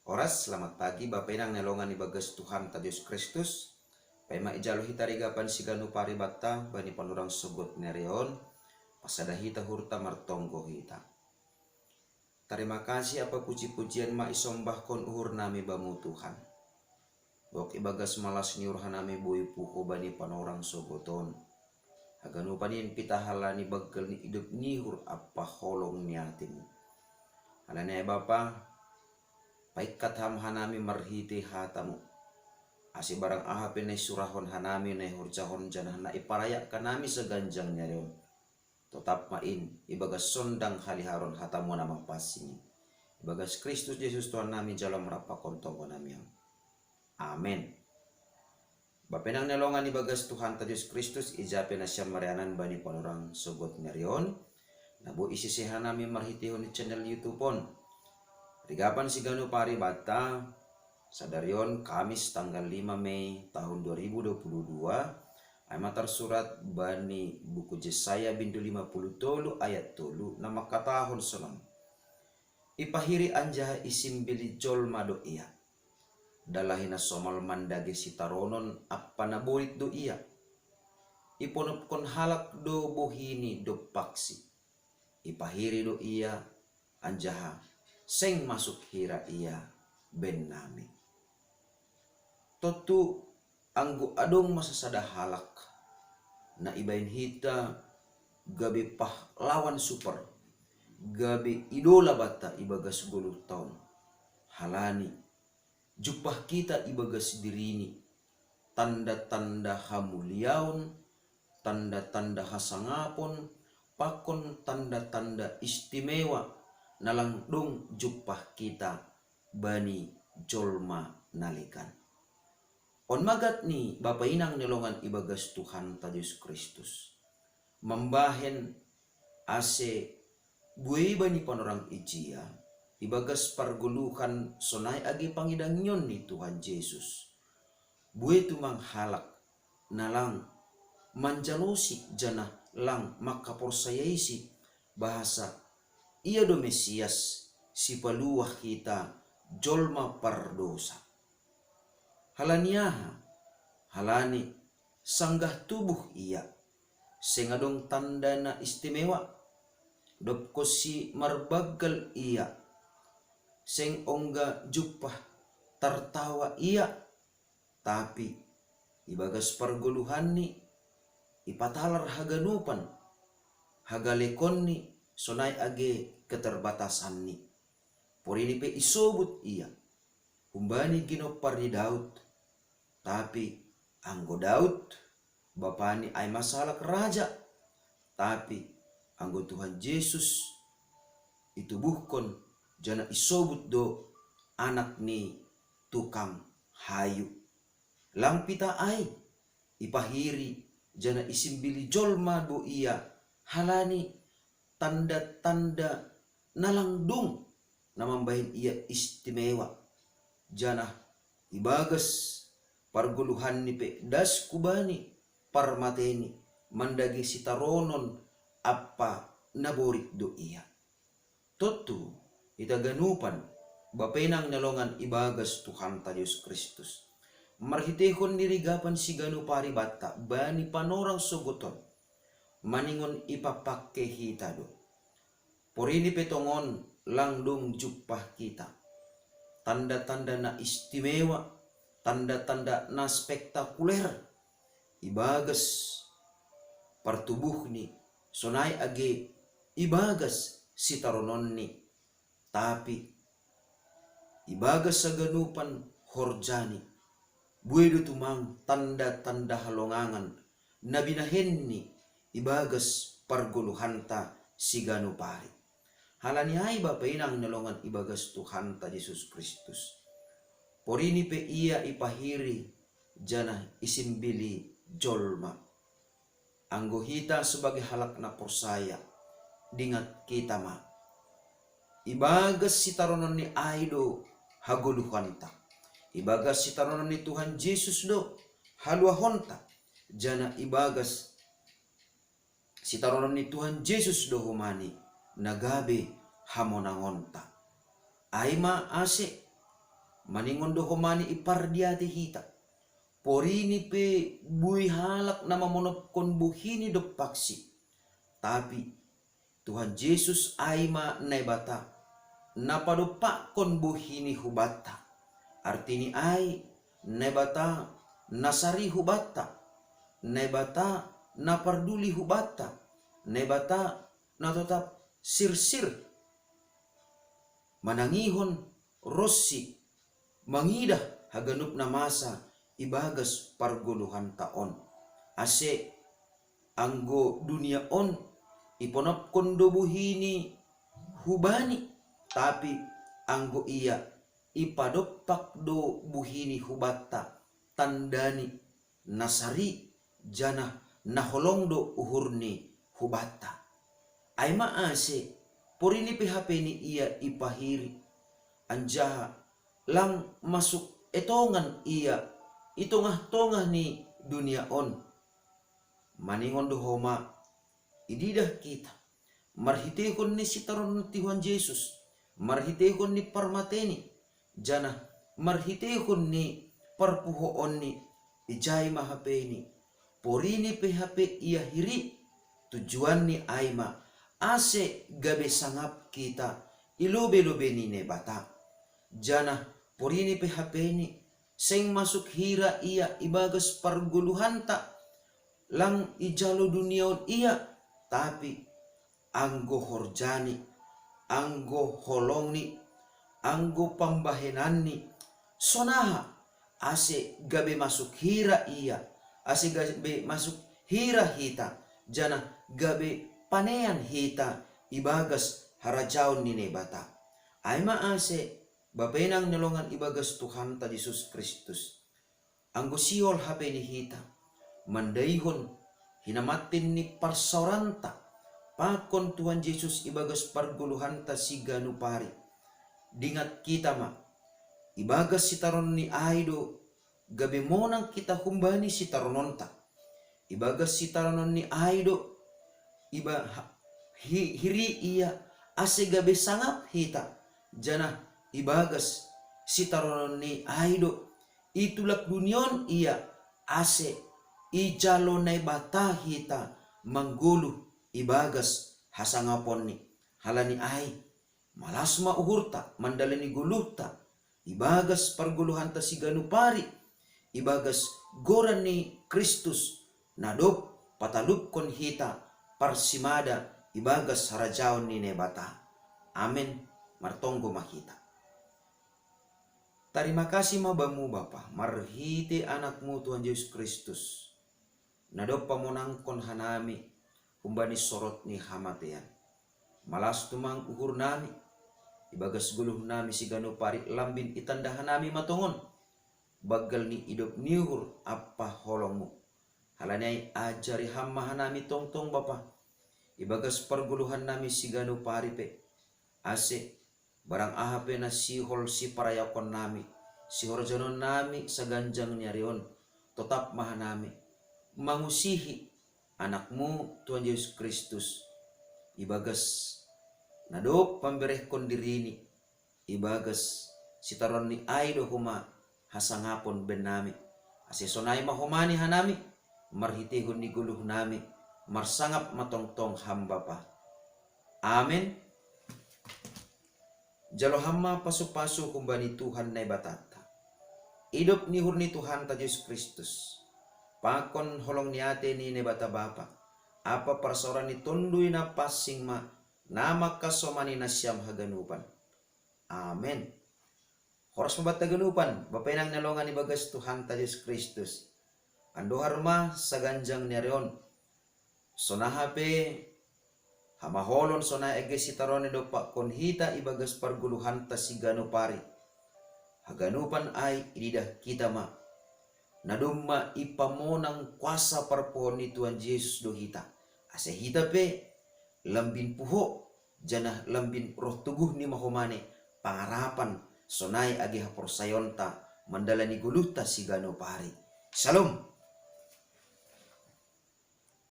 Selamat pagi Bapak Inang nelongan ibagas Tuhan ta Yesus Kristus. Paima ijalo hita rigapan siganu paribata bani panurang sogot nerion pasada hita hurta martonggo hita. Terima kasih apa puji-pujian ma isombah kon uhur nami bamu Tuhan. Bok ibagas malas niur hanami bui puho bani panurang sogoton. Haganu panin pita halani bagel ni hidup nihur apa holong niatimu. Halani Bapa, paikat ham hanami marhiti hatamu. Asi barang ahapin na surahon hanami na hurjahon janah na iparayak kanami seganjang nyarion. Tetap main ibagas sondang haliharon hatamu nama pasing. Ibagas Kristus Yesus Tuhan nami jalan merapa kontongo nami. Amin. Bapenang nelongan ibagas Tuhan Yesus Kristus ijape na siya marianan bani panurang sogot nyarion. Nabu isisihan nami marhitihon di channel YouTube pon. Rigapan siganu paribata sadarion Kamis tanggal 5 Mei tahun 2022 ay matar surat bani buku Yesaya bindu 50 tolu ayat tolu nama katahon sonam ipahiri anjaha isimbili jolma do iya dalahina somal mandage sitaronon apa naborit do iya iponopkon halak do bohini do paksi ipahiri do iya anjaha seng masuk hira iya ben nami. Totu anggu adong masasada halak na ibain hita gabi pahlawan super gabi idola bata ibagas 10 tahun halani jupah kita ibagas dirini tanda-tanda hamuliaun tanda-tanda hasangapon pakon tanda-tanda istimewa nalang dong jupah kita bani jolma nalikan. On magat ni Bapa Inang nelongan ibagas Tuhan ta Yesus Kristus. Membahen ase buai bani panorang ijia ibagas parguluhan sonai agi pangidangyon ni Tuhan Yesus. Buai tumang halak nalang manjalosi janah lang makaporsayaisi bahasa ia do Mesias si paluah kita jolma pardosa. Halaniaha halani sanggah tubuh ia sengadong tanda na istimewa dopko si marbagal ia seng ongga jupah tertawa ia tapi ibagas parguluhan ni ipatalar haganupan hagalekon ni sonai age keterbatasan ni. Porini pe isobut ia. Humbani ginopar ni Daud. Tapi anggo Daud bapani ay masalah raja. Tapi anggo Tuhan Yesus itubuhkon jana isobut do anak ni tukang hayu. Lampita ay ipahiri jana isimbili jolma do ia halani tanda-tanda nalangdung namambahin ia istimewa janah ibagas parguluhan ni pe das kubani parmateni mandagi sitaronon apa naborit do iya totu itaganupan bapenang nalongan ibagas Tuhan ta Yesus Kristus marhitehon dirigapan siganu paribata bani panorang sogoton maningon ipapake hita do. Porini petongon langdung jupah kita. Tanda-tanda na istimewa, tanda-tanda na spektakuler. Ibagas partubuh ni sonai age ibagas sitaronon ni. Tapi ibagas sa ganupan horjani. Buedo tumang tanda-tanda halongangan na binahen ni ibagas parguluhanta siganu pari. Halani ay Bapa Inang nelongan ibagas Tuhan ta Yesus Kristus. Porini pe ia ipahiri jana isimbili jolma. Anggo hita sebagai halak na persaya dingat kita ma. Ibagas sitaronon ni aido haguluhanta. Ibagas sitaronon ni Tuhan Yesus do haluahonta jana ibagas sitaronon ni Tuhan Yesus do humani nagabe hamonangonta. Aima ase maningon do homani ipardiati hita. Porini pe bui halak nama monop kon buhini do paksi. Tapi Tuhan Yesus aima naibata napado pak kon buhini hubata. Artini ai naibata nasari hubata. Naibata naparduli hubata. Naibata na tetap sir-sir manangihon rossi mangidah haganup na masa ibagas parguluhan taon. Ase anggo dunia on iponop kondo buhini hubani, tapi anggo iya ipadopak do buhini hubata tandani nasari jana naholong do uhurni hubata. Aima ase porini PHP ni iya ipahiri anjaha lang masuk etongan iya itongah-tongah ni dunia on. Maningon do homa ididah kita marhitehon ni sitaron Tuhan Yesus, marhitehon ni parmateni jana marhitehon ni parpuhoon ni ijay mahapeni porini PHP iya hiri tujuan ni aima ase gabe sangap kita ilobe-lobe ni nebata jana porini PHP ni seng masuk hira iya ibagas parguluhan tak lang ijalo duniaon iya, tapi anggo horjani, anggo holongni, anggo pambahenanni sonaha ase gabe masuk hira iya, ase gabe masuk hira hita jana gabe panean hita ibagas harajaon ni nebata. Aima ase bapenang nelongan ibagas Tuhan ta Yesus Kristus. Anggo siol hape ni hita mandaihon hinamatin ni parsauranta pakon Tuhan Yesus ibagas parguluhanta siganu pari. Dingat kita ma ibagas sitaron ni aido gabe monang kita humbani sitarononta. Ibagas sitaronon ni aido iba hiri iya ase gabe sangap hita jana ibagas sitaronon ni aido itulak dunion iya ase ijalo nai bata hita manggulu ibagas hasangapon ni halani ai malasma uhurta mandalani guluhta ibagas parguluhanta siganu pari ibagas goran ni Kristus nadop patalup kon hita parsimada ibagas harajaon ni nebata. Amin. Martonggo mahita. Terima kasih mabamu Bapa marhite anakmu Tuhan Yesus Kristus nadop pamonangkon hanami umbani sorot ni hamatean malas tumang uhur nami ibagas guluh nami sigano pari lambin itandahan nami matongon bagal ni idop niuhur apa holongmu halanai ajari hamma hanami tongtong Bapa ibagas parguluhan nami sigano pari pe ase barang ahape na sihol si parayakon nami sihor janon nami sa ganjang nyarion tetap mahanami mangusihi anakmu Tuhan Yesus Kristus ibagas nadop pambereh kondirini ibagas sitaron ni aido huma hasangapon ben nami ase sonai mahomani hanami marhitehon ni guluh nami marsangap matongtong hamba pa. Amin. Jalo hamma pasu-pasu kumbani Tuhan na batata. Idop ni hurni Tuhan ta Yesus Kristus. Pakon holong niate ni nebata Bapa. Apa persoalan ni tundui na pasing ma nama kasomani na siyam haganupan. Amen. Horas mabata ganupan. Bapenang nalongan ni bagas Tuhan ta Yesus Kristus. Andohar ma sa ganjang niarion. Sonahape hamaholon sona ege sitarone do pak konhita ibagas parguluhan ta sigano pari. Haganupan ay ididah kita ma. Nadumma ipamonang kuasa parpohon ni Tuhan Yesus do hita. Ase hita pe lambin puho jana lambin roh tuguh ni mahomane pangarapan sonai age haporsayonta mandalani guluta sigano pari. Shalom.